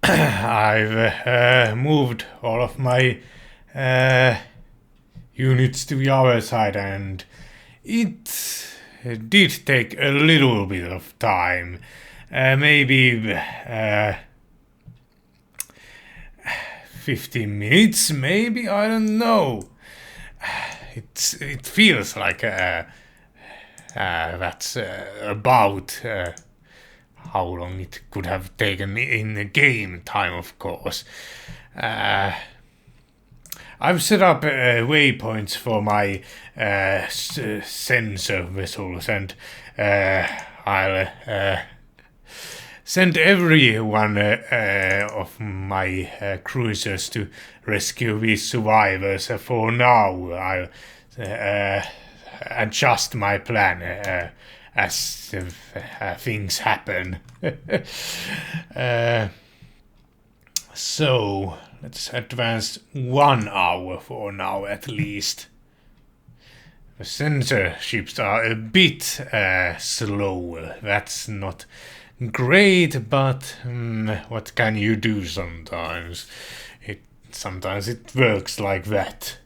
I've moved all of my uh, units to the other side, and it did take a little bit of time. Maybe 15 minutes, maybe, I don't know. It feels like that's about how long it could have taken in the game time, of course. I've set up waypoints for my sensor vessels, and I'll send every one of my cruisers to rescue these survivors. For now, I'll adjust my plan as things happen. So let's advance 1 hour for now at least. The sensor ships are a bit slower. That's not great, but what can you do sometimes? Sometimes it works like that.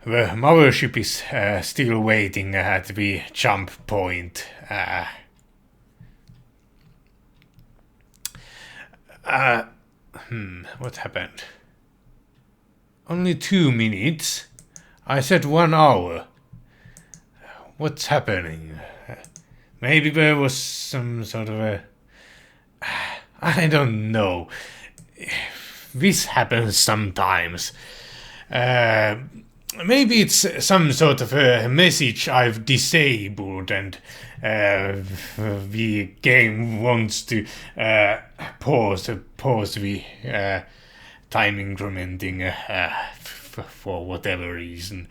The mothership is still waiting at the jump point. What happened? Only 2 minutes? I said 1 hour. What's happening? Maybe there was some sort of a... I don't know. This happens sometimes. Maybe it's some sort of a message I've disabled, and the game wants to pause the time incrementing for whatever reason.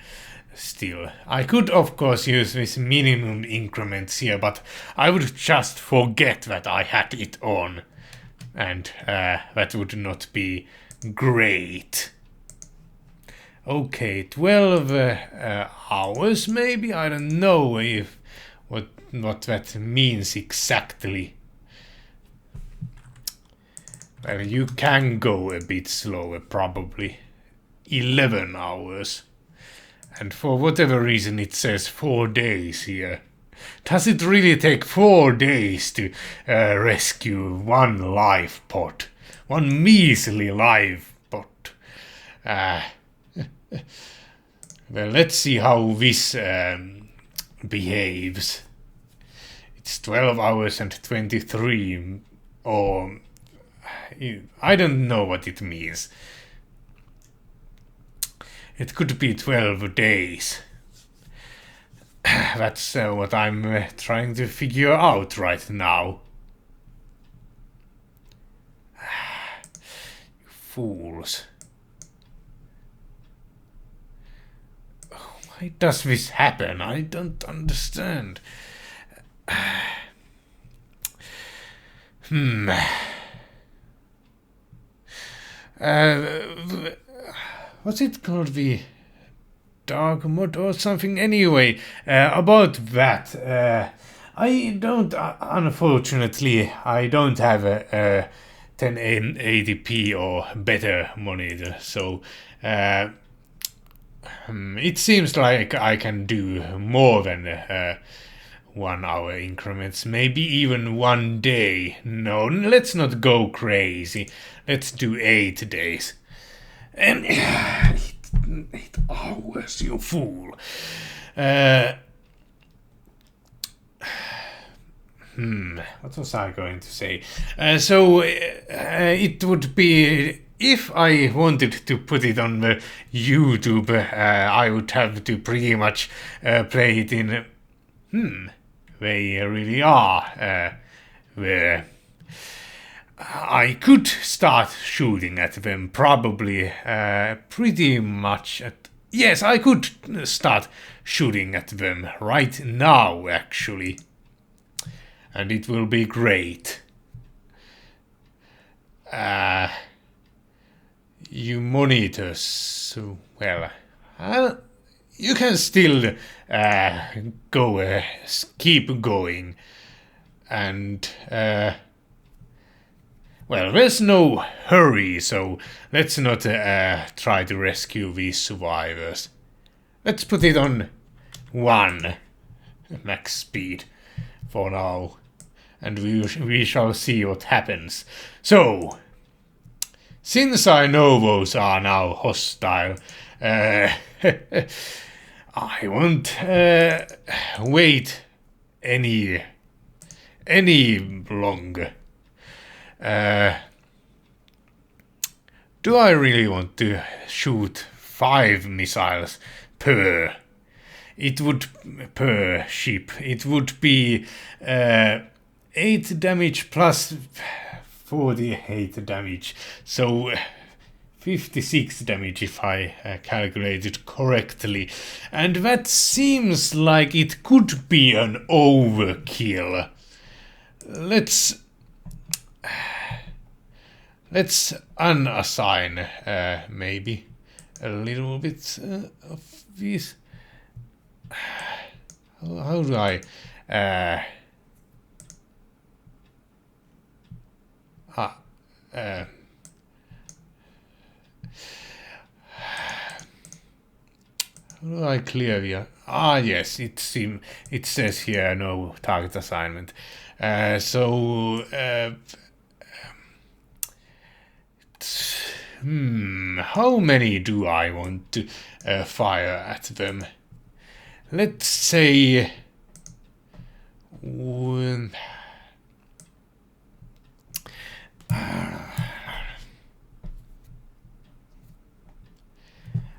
Still, I could of course use this minimum increments here, but I would just forget that I had it on, and that would not be great. Okay, 12 hours maybe? I don't know if what that means exactly. Well, you can go a bit slower, probably. 11 hours. And for whatever reason it says 4 days here. Does it really take 4 days to rescue one life pod? One measly life pod? Well, let's see how this behaves. It's 12 hours and 23, or I don't know what it means. It could be 12 days. That's what I'm trying to figure out right now. You fools. Why does this happen? I don't understand. What's it called? The dark mod or something? Anyway, about that. I don't, unfortunately, I don't have a 1080p or better monitor, so it seems like I can do more than 1 hour increments, maybe even 1 day. No, let's not go crazy. Let's do 8 days. And 8 hours, you fool. What was I going to say? So it would be, if I wanted to put it on the YouTube, I would have to pretty much play it in. They really are. Where I could start shooting at them, probably pretty much at. Yes, I could start shooting at them right now, actually. And it will be great. You monitors, well, you can still go, keep going, and Well, there's no hurry, so let's not try to rescue these survivors. Let's put it on 1 max speed for now, and we shall see what happens. So, since I know those are now hostile, I won't wait any longer. Do I really want to shoot 5 missiles per ship? It would be 8 damage plus 48 damage, so 56 damage if I calculated correctly, and that seems like it could be an overkill. Let's unassign maybe a little bit of these. How do I how do I clear here? Yes, it says here no target assignment. How many do I want to fire at them? Let's say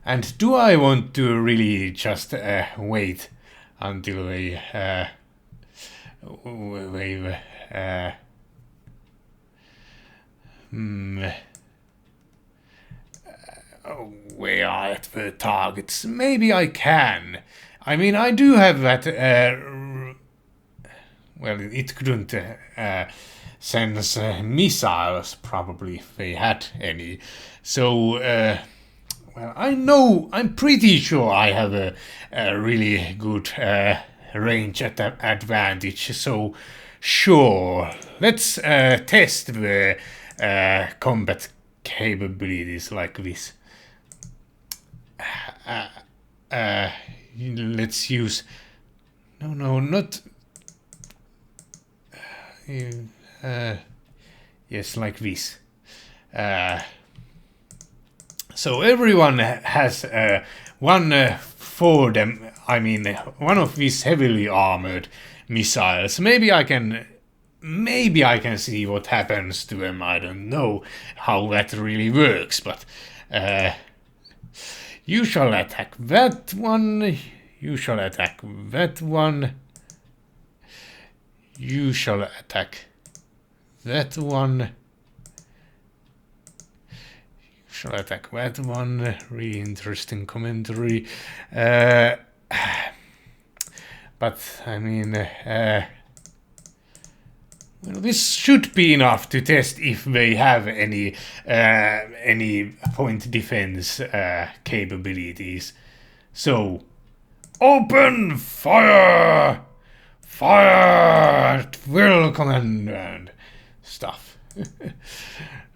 and do I want to really just wait until they where are the targets? Maybe I can. I mean, I do have that. Well, it couldn't sense missiles, probably, if they had any. So, well, I'm pretty sure I have a really good range advantage. So, sure, let's test the combat capabilities like this. Let's use not yes, like this. So everyone has one for them. I mean, one of these heavily armored missiles. Maybe I can see what happens to them. I don't know how that really works, but you shall attack that one. You shall attack that one. You shall attack that one. You shall attack that one. Really interesting commentary. But I mean, well, this should be enough to test if they have any point defense capabilities. So, open fire! Fire at will, command, and stuff.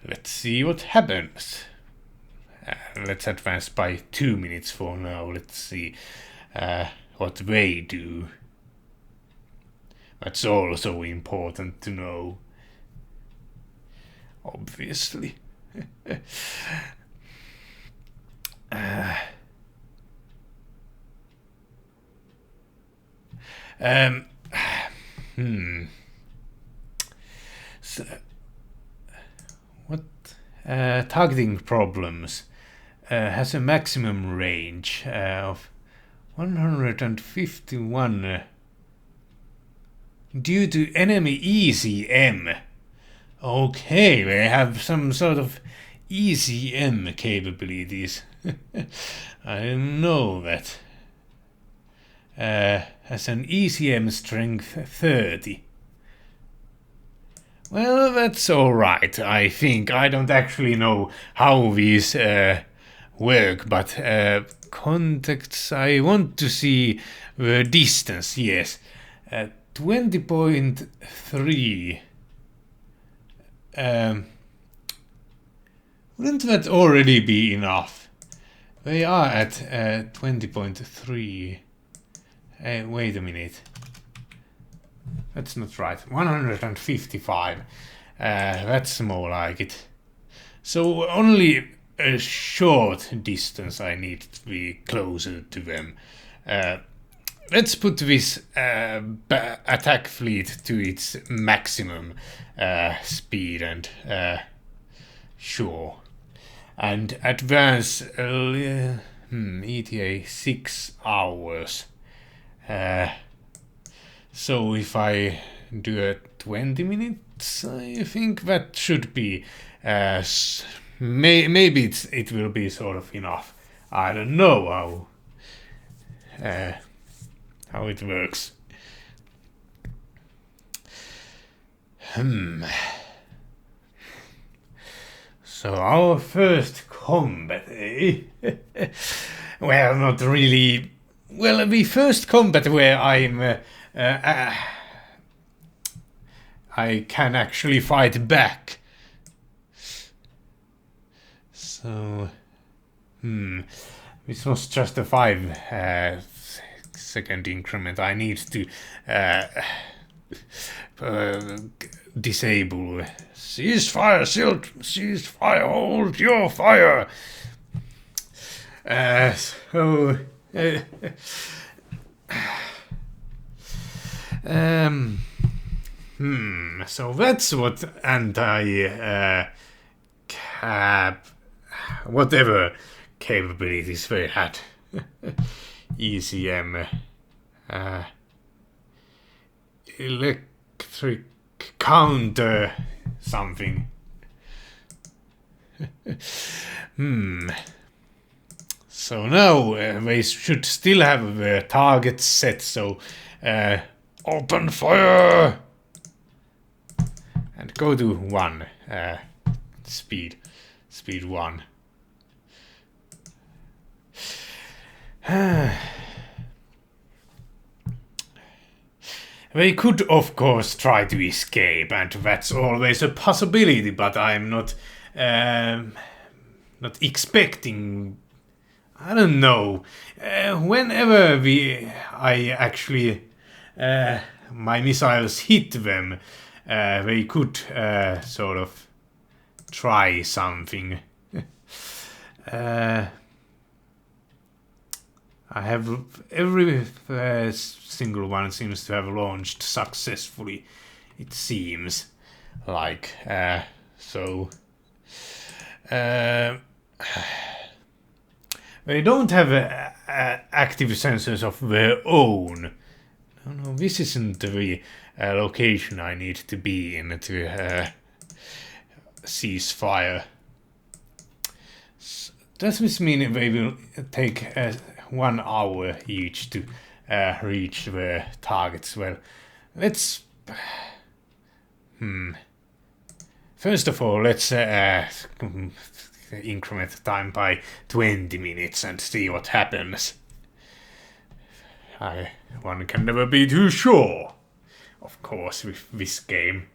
Let's see what happens. Let's advance by 2 minutes for now. Let's see what they do. That's also important to know. Obviously. So, what targeting problems has a maximum range of 151 due to enemy ECM. Okay, they have some sort of ECM capabilities. I didn't know that. Has an ECM strength 30. Well, that's alright, I think. I don't actually know how these work, but contacts, I want to see the distance, yes. 20.3. Wouldn't that already be enough? We are at 20.3. Wait a minute. That's not right. 155. That's more like it. So only a short distance I need to be closer to them. Let's put this attack fleet to its maximum speed and sure. And advance ETA 6 hours. So if I do a 20 minutes, I think that should be maybe it will be sort of enough. I don't know how it works. So our first combat, eh? Well, not really. Well, the first combat where I can actually fight back. So, this was just a 5-second increment. I need to disable. Ceasefire, ceasefire, hold your fire. So that's what whatever capabilities they had. ECM, electric counter something. So now they should still have the target set, so open fire! And go to 1, speed 1. They could of course try to escape, and that's always a possibility, but I'm not expecting. I don't know. Whenever I actually my missiles hit them, they could sort of try something. I have every single one seems to have launched successfully. It seems like so. They don't have active sensors of their own. No, this isn't the location I need to be in to cease fire. Does this mean they will take 1 hour each to reach their targets? Well, let's. First of all, let's increment time by 20 minutes and see what happens. One can never be too sure, of course, with this game.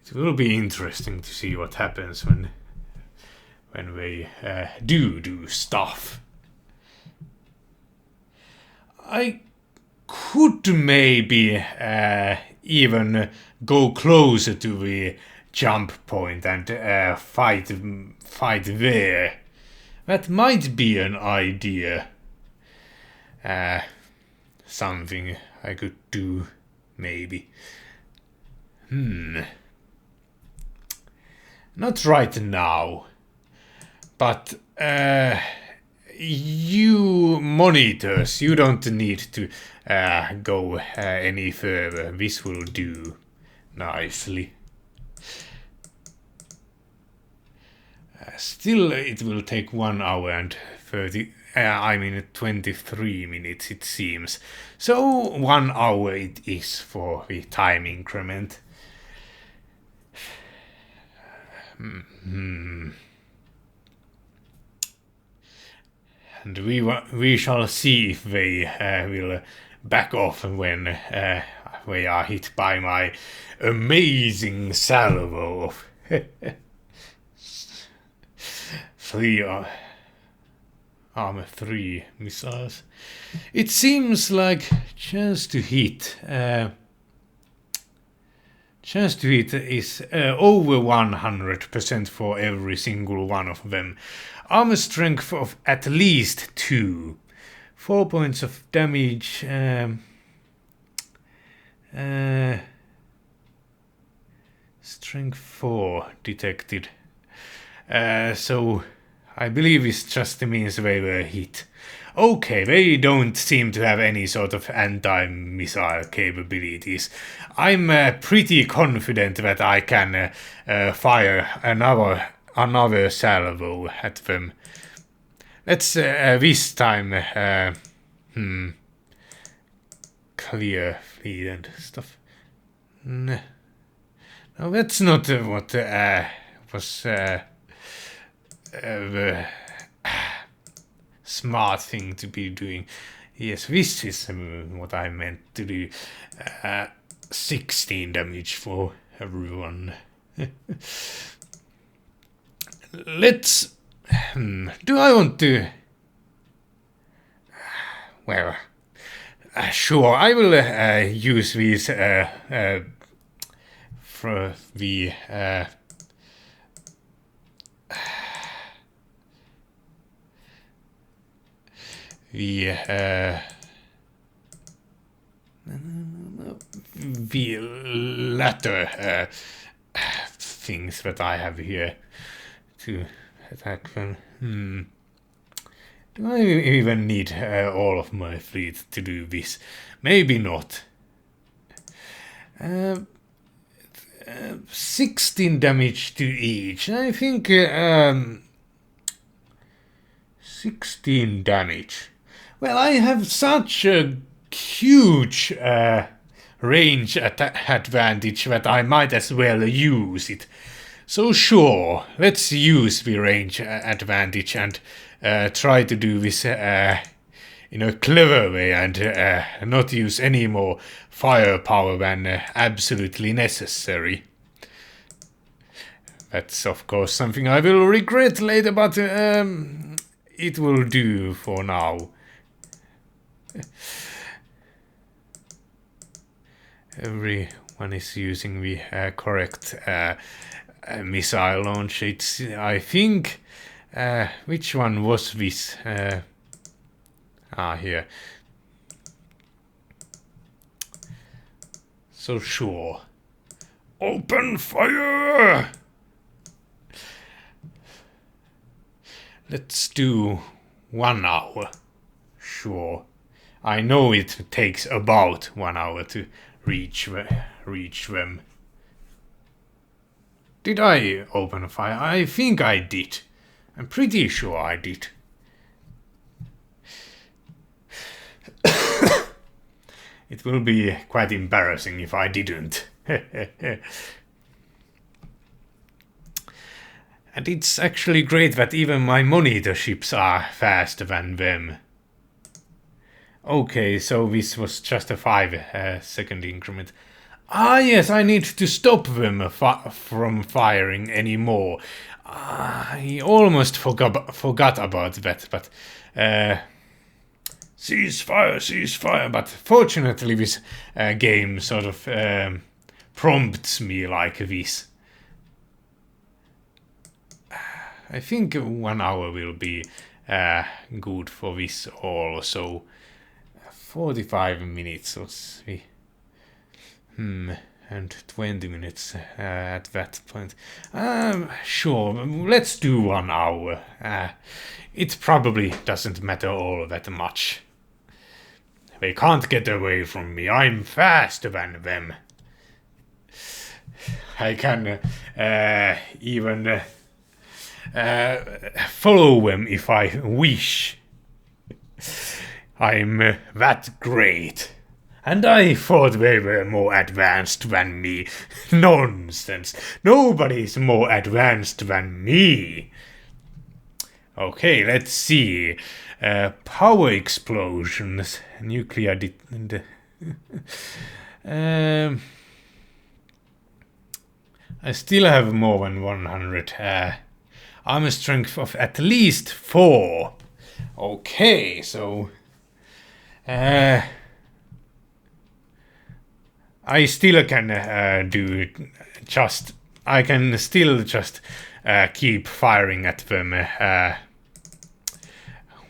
It will be interesting to see what happens when they do stuff. I could maybe even go closer to the jump point and fight there. That might be an idea. Something I could do, maybe. Not right now. But you monitors, you don't need to go any further. This will do nicely. Still, it will take 1 hour and 23 minutes, it seems. So 1 hour it is for the time increment. and we shall see if they will back off when they are hit by my amazing salvo of three armor 3 missiles. It seems like chance to hit is over 100% for every single one of them. Armor strength of at least 2. 4 points of damage. Strength 4 detected. So I believe this just means they were hit. Okay, they don't seem to have any sort of anti-missile capabilities. I'm pretty confident that I can fire another salvo at them. Let's this time clear feed and stuff. No, that's not what was the smart thing to be doing. Yes, this is what I meant to do. 16 damage for everyone. Let's... do I want to... Well... sure, I will use these for the... the latter things that I have here to attack them. Do I even need all of my fleet to do this? Maybe not. 16 damage to each. I think 16 damage. Well, I have such a huge range advantage that I might as well use it. So sure, let's use the range advantage and try to do this in a clever way and not use any more firepower than absolutely necessary. That's of course something I will regret later, but it will do for now. Everyone is using the correct missile launch. It's, I think, which one was this? Here. So sure. Open fire! Let's do 1 hour. Sure. I know it takes about 1 hour to reach them. Did I open fire? I think I did. I'm pretty sure I did. It will be quite embarrassing if I didn't. And it's actually great that even my monitor ships are faster than them. Okay, so this was just a 5-second increment. Ah, yes, I need to stop them from firing anymore. I almost forgot about that, but... ceasefire, but fortunately this game sort of prompts me like this. I think 1 hour will be good for this also. 45 minutes or so. And 20 minutes at that point. Sure, let's do 1 hour. It probably doesn't matter all that much. They can't get away from me. I'm faster than them. I can even follow them if I wish. I'm that great. And I thought they were more advanced than me. Nonsense. Nobody's more advanced than me. Okay, let's see. Power explosions, nuclear. Um, I still have more than 100. Armor strength of at least 4. Okay, so I still can do just. I can still just keep firing at them.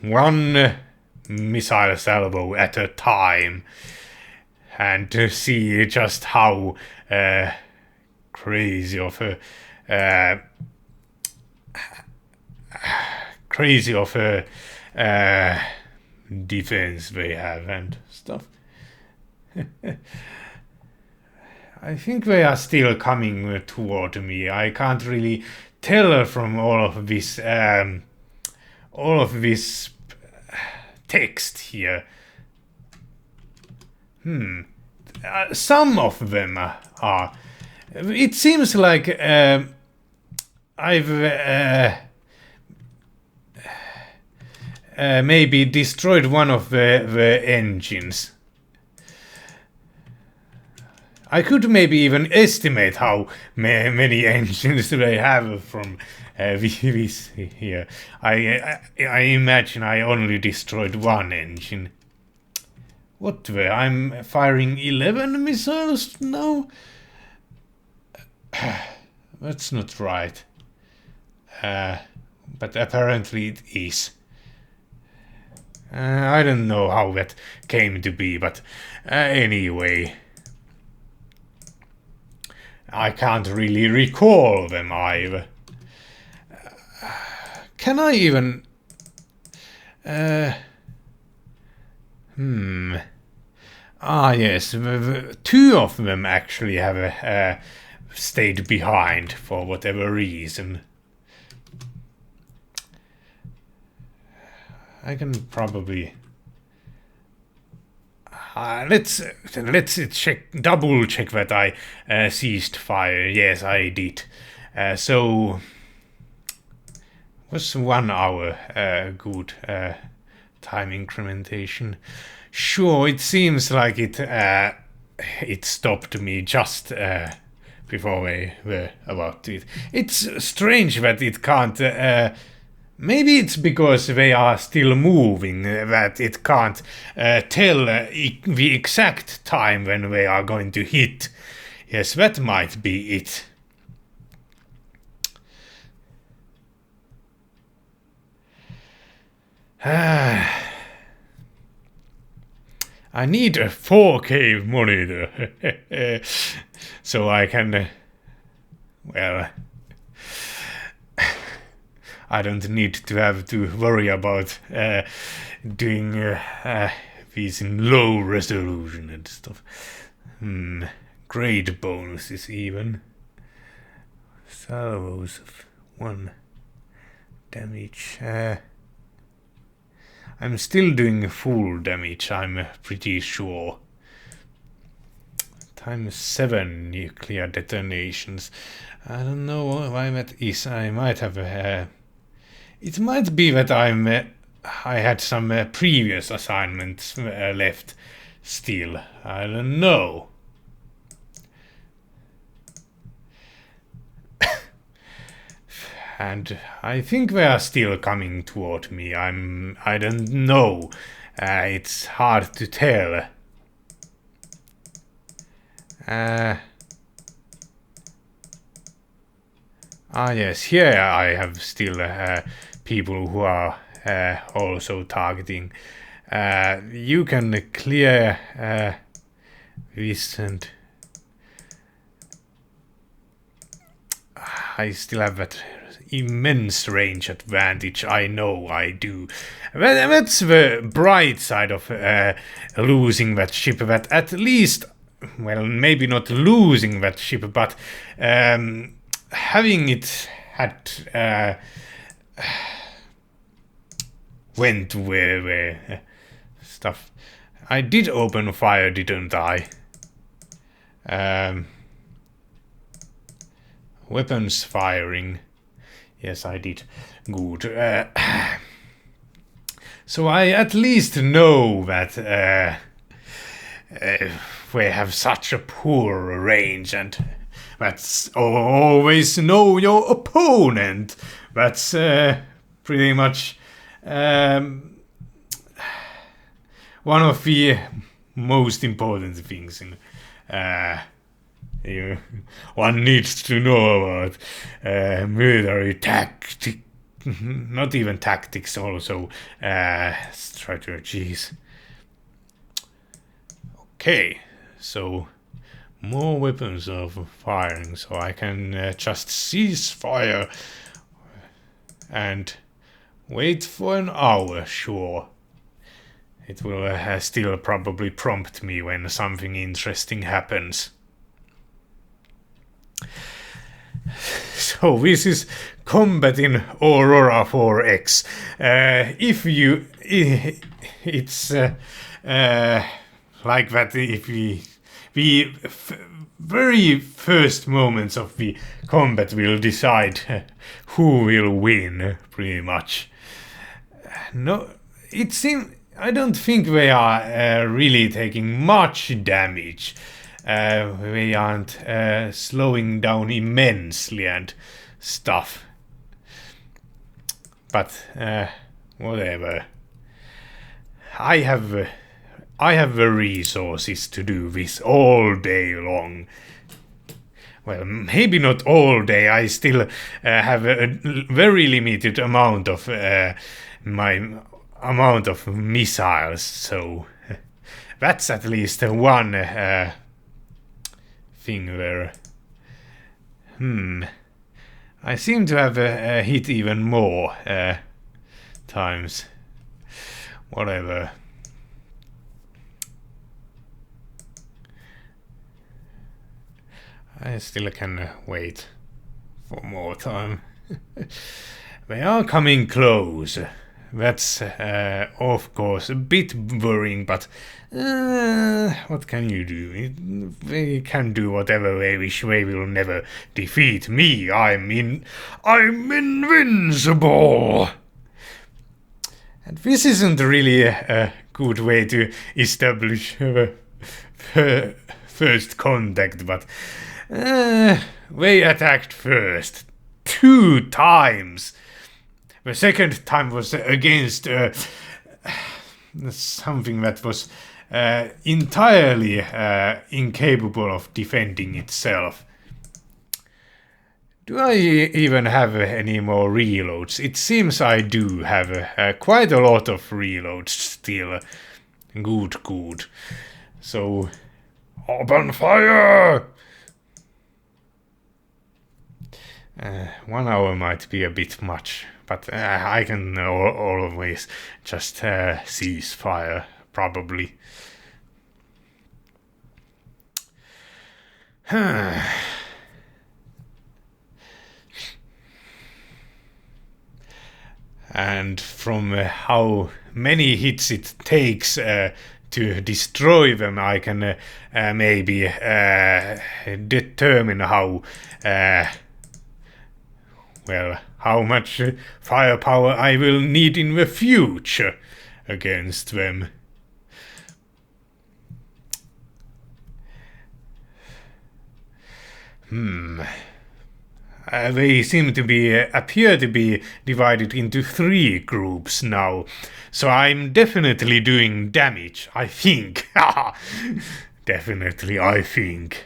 One missile salvo at a time, and to see just how crazy of a defense they have and stuff. I think they are still coming toward me. I can't really tell from all of this text here. Some of them are. It seems like I've maybe destroyed one of the engines. I could maybe even estimate how many engines they have from this here. I imagine I only destroyed one engine. What the? I'm firing 11 missiles now? That's not right. But apparently it is. I don't know how that came to be, but anyway. I can't really recall them either. Can I even... Ah, yes. Two of them actually have stayed behind for whatever reason. I can probably... let's double check that I ceased fire. Yes, I did. So was 1 hour good time incrementation? Sure, it seems like it stopped me just before we were about to. It's strange that it can't. Maybe it's because they are still moving that it can't tell the exact time when they are going to hit. Yes, that might be it. I need a 4K monitor so I can, well, I don't need to have to worry about doing these in low resolution and stuff. Grade bonuses even. Salvos of 1 damage. I'm still doing full damage, I'm pretty sure. ×7 nuclear detonations. I don't know why that is. I might have... it might be that I had some previous assignments left still. I don't know. And I think they are still coming toward me. I don't know. It's hard to tell. Yes, here I have still people who are also targeting. You can clear this, and I still have that immense range advantage. I know I do. That's the bright side of losing that ship. That at least, well, maybe not losing that ship, but having it had went where stuff. I did open fire, didn't I? Weapons firing. Yes, I did. Good. So I at least know that we have such a poor range, and that's always know your opponent. That's pretty much one of the most important things in one needs to know about military tactics. Not even tactics, also strategies. Okay, so more weapons of firing, so I can just cease fire and wait for an hour, sure. It will still probably prompt me when something interesting happens. So this is combat in Aurora 4X. It's like that. If the very first moments of the combat will decide who will win, pretty much. No, it seems. I don't think they are really taking much damage. They aren't slowing down immensely and stuff. But whatever. I have the resources to do this all day long. Well, maybe not all day. I still have a very limited amount of my amount of missiles, so that's at least one thing where I seem to have hit even more times. Whatever. I still can wait for more time. They are coming close. That's, of course, a bit worrying, but what can you do? They can do whatever they wish. They will never defeat me. I'm invincible. And this isn't really a good way to establish first contact, but they attacked first 2 times. The second time was against something that was entirely incapable of defending itself. Do I even have any more reloads? It seems I do have quite a lot of reloads still. Good. So, open fire! 1 hour might be a bit much. But I can always just cease fire, probably. And from how many hits it takes to destroy them, I can maybe determine how how much firepower I will need in the future against them. They seem to appear to be divided into 3 groups now, so I'm definitely doing damage, I think. Definitely, I think.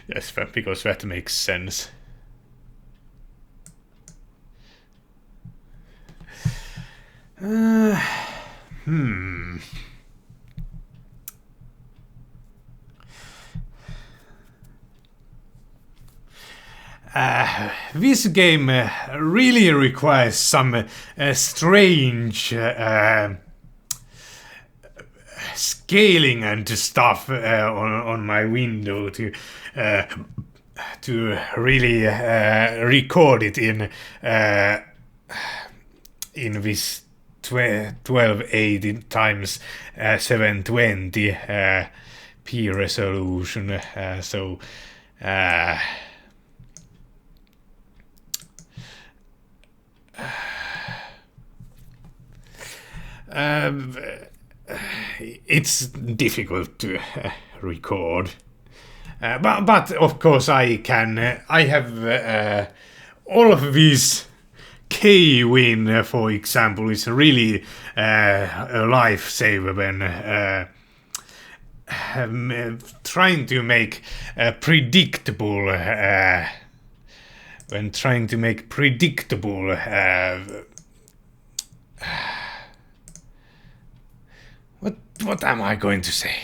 Yes, because that makes sense. This game really requires some strange scaling and stuff on my window to really record it in this 1280 times 720 p resolution. So It's difficult to record. But of course I can. I have all of these. K-Win, for example, is really a lifesaver when trying to make predictable. When trying to make predictable. What am I going to say?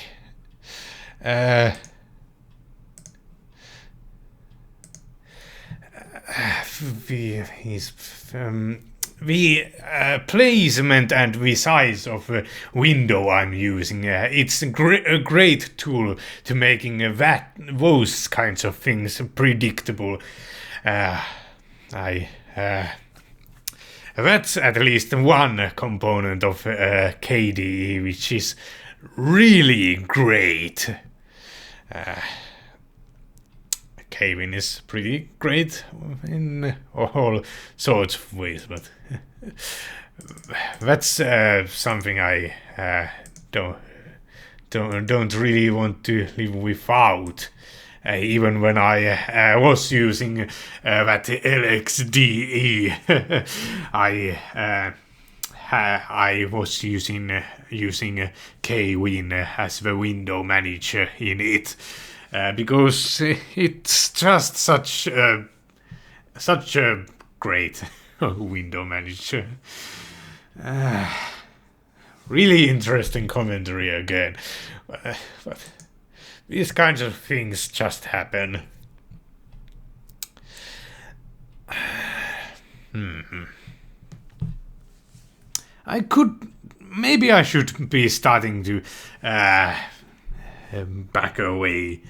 The placement and the size of the window I'm using, it's a great tool to making those kinds of things predictable. That's at least one component of KDE which is really great. K-Win is pretty great in all sorts of ways, but that's something I don't really want to live without. Even when I was using that LXDE, I was using K-Win as the window manager in it. Because it's just such a great window manager. Really interesting commentary again. But these kinds of things just happen. Maybe I should be starting to back away.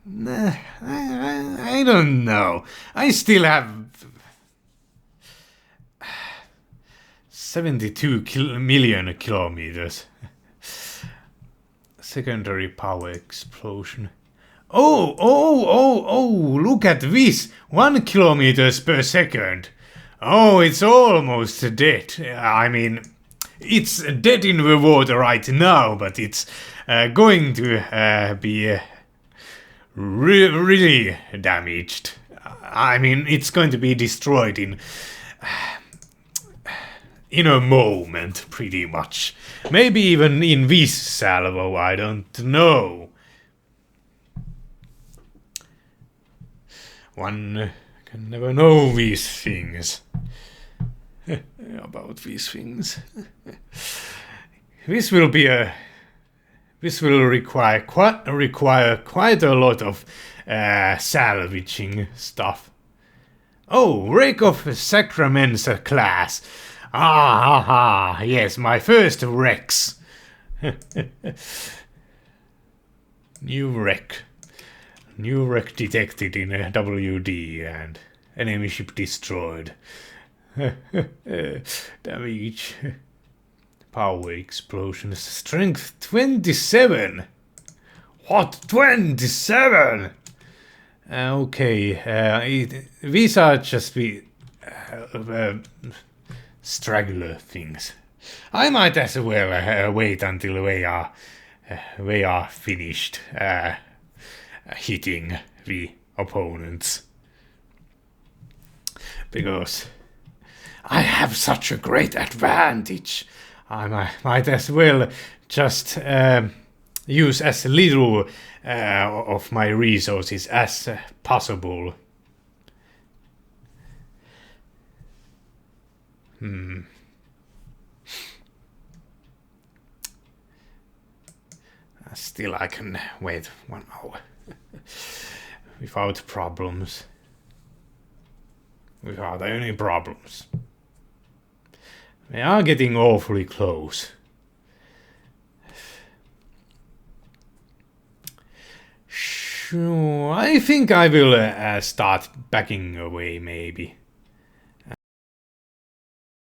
I don't know. I still have 72 million kilometers. Secondary power explosion. Oh, look at this. 1 kilometers per second. Oh, it's almost dead. I mean, it's dead in the water right now, but it's going to be really damaged. I mean, it's going to be destroyed in a moment, pretty much. Maybe even in this salvo, I don't know. One can never know these things. About these things. This will require quite a lot of salvaging stuff. Oh, Rake of Sacraments class. Yes, my first wrecks. New wreck detected in WD and enemy ship destroyed. Damage. Power explosions. Strength 27. What? 27? Okay. These are just the straggler things. I might as well wait until they are finished hitting the opponents, because I have such a great advantage. I might as well just use as little of my resources as possible. Still, I can wait 1 hour without problems. Without any problems. We are getting awfully close. Sure, I think I will start backing away, maybe.